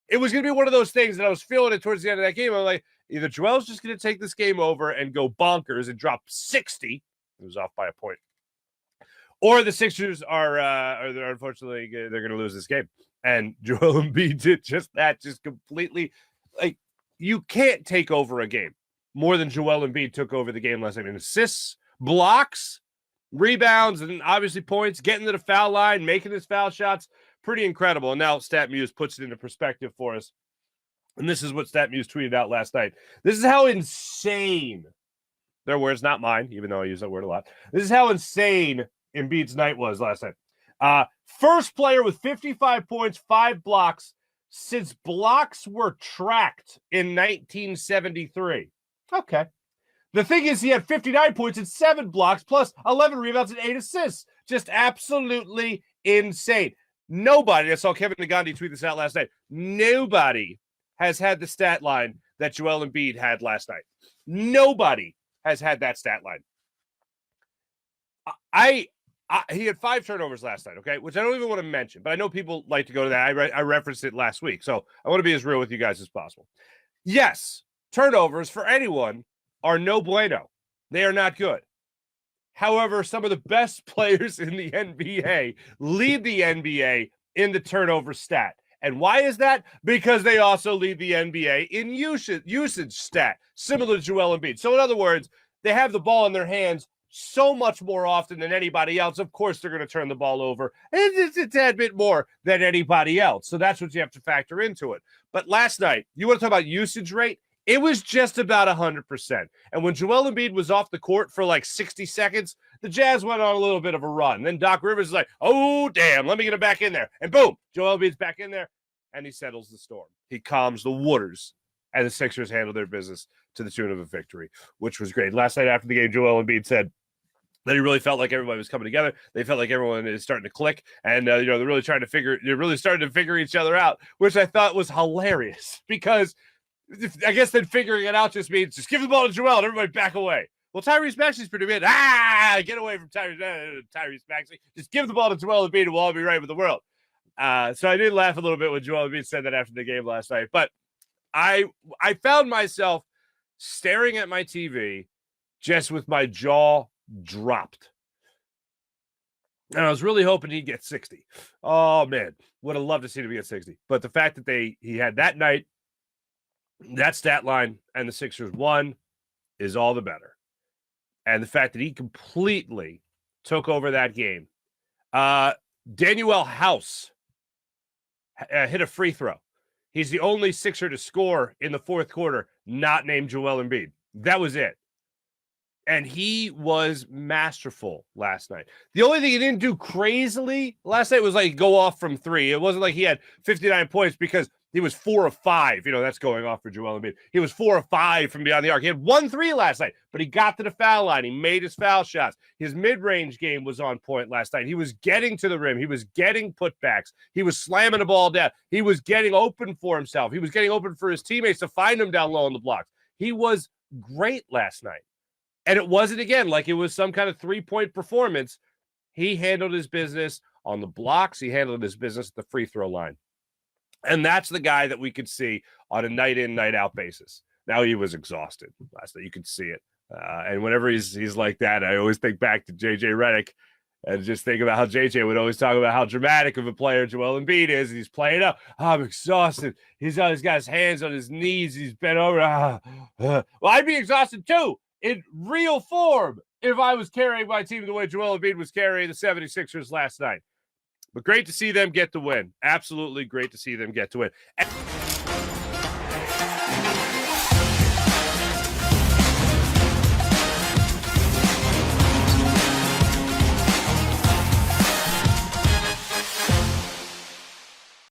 it was going to be one of those things that I was feeling it towards the end of that game. I'm like, either Joel's just going to take this game over and go bonkers and drop 60. It was off by a point. Or the Sixers are unfortunately, they're going to lose this game. And Joel Embiid did just that, just completely. Like, you can't take over a game more than Joel Embiid took over the game last night. I mean, assists, blocks, rebounds, and obviously points, getting to the foul line, making his foul shots. Pretty incredible. And now StatMuse puts it into perspective for us. And this is what StatMuse tweeted out last night. This is how insane, their words, not mine, even though I use that word a lot. This is how insane Embiid's night was last night. First player with 55 points, 5 blocks since blocks were tracked in 1973. Okay. The thing is, he had 59 points and 7 blocks, plus 11 rebounds and 8 assists. Just absolutely insane. Nobody, I saw Kevin Nagandi tweet this out last night, nobody has had the stat line that Joel Embiid had last night. Nobody has had that stat line. He had 5 turnovers last night, okay, which I don't even want to mention, but I know people like to go to that. I referenced it last week, so I want to be as real with you guys as possible. Yes, turnovers for anyone are no bueno. They are not good. However, some of the best players in the NBA lead the NBA in the turnover stat. And why is that? Because they also lead the NBA in usage stat, similar to Joel Embiid. So in other words, they have the ball in their hands so much more often than anybody else. Of course, they're going to turn the ball over it's a tad bit more than anybody else. So that's what you have to factor into it. But last night, you want to talk about usage rate? It was just about 100%. And when Joel Embiid was off the court for like 60 seconds, the Jazz went on a little bit of a run. Then Doc Rivers is like, oh, damn, let me get him back in there. And boom, Joel Embiid's back in there, and he settles the storm. He calms the waters, and the Sixers handle their business to the tune of a victory, which was great. Last night after the game, Joel Embiid said that he really felt like everybody was coming together. They felt like everyone is starting to click, and they're really starting to figure each other out, which I thought was hilarious because I guess then figuring it out just means just give the ball to Joel and everybody back away. Well, Tyrese Maxey's pretty good. Get away from Tyrese Maxey. Just give the ball to Joel Embiid and we'll all be right with the world. So I did laugh a little bit when Joel Embiid said that after the game last night. But I found myself staring at my TV just with my jaw dropped. And I was really hoping he'd get 60. Oh, man. Would have loved to see him get 60. But the fact that he had that night, that stat line, and the Sixers won is all the better. And the fact that he completely took over that game. Danuel House hit a free throw. He's the only Sixer to score in the fourth quarter, not named Joel Embiid. That was it. And he was masterful last night. The only thing he didn't do crazily last night was like go off from 3. It wasn't like he had 59 points because he was 4 of 5. That's going off for Joel Embiid. He was 4 of 5 from beyond the arc. He had 1 3 last night, but he got to the foul line. He made his foul shots. His mid-range game was on point last night. He was getting to the rim. He was getting putbacks. He was slamming the ball down. He was getting open for himself. He was getting open for his teammates to find him down low on the blocks. He was great last night. And it wasn't, again, like it was some kind of 3-point performance. He handled his business on the blocks. He handled his business at the free throw line. And that's the guy that we could see on a night-in, night-out basis. Now he was exhausted last night. You could see it. And whenever he's like that, I always think back to J.J. Redick and just think about how J.J. would always talk about how dramatic of a player Joel Embiid is. And he's playing up. Oh, I'm exhausted. He's got his hands on his knees. He's bent over. Well, I'd be exhausted too in real form if I was carrying my team the way Joel Embiid was carrying the 76ers last night. But great to see them get the win. Absolutely great to see them get the win.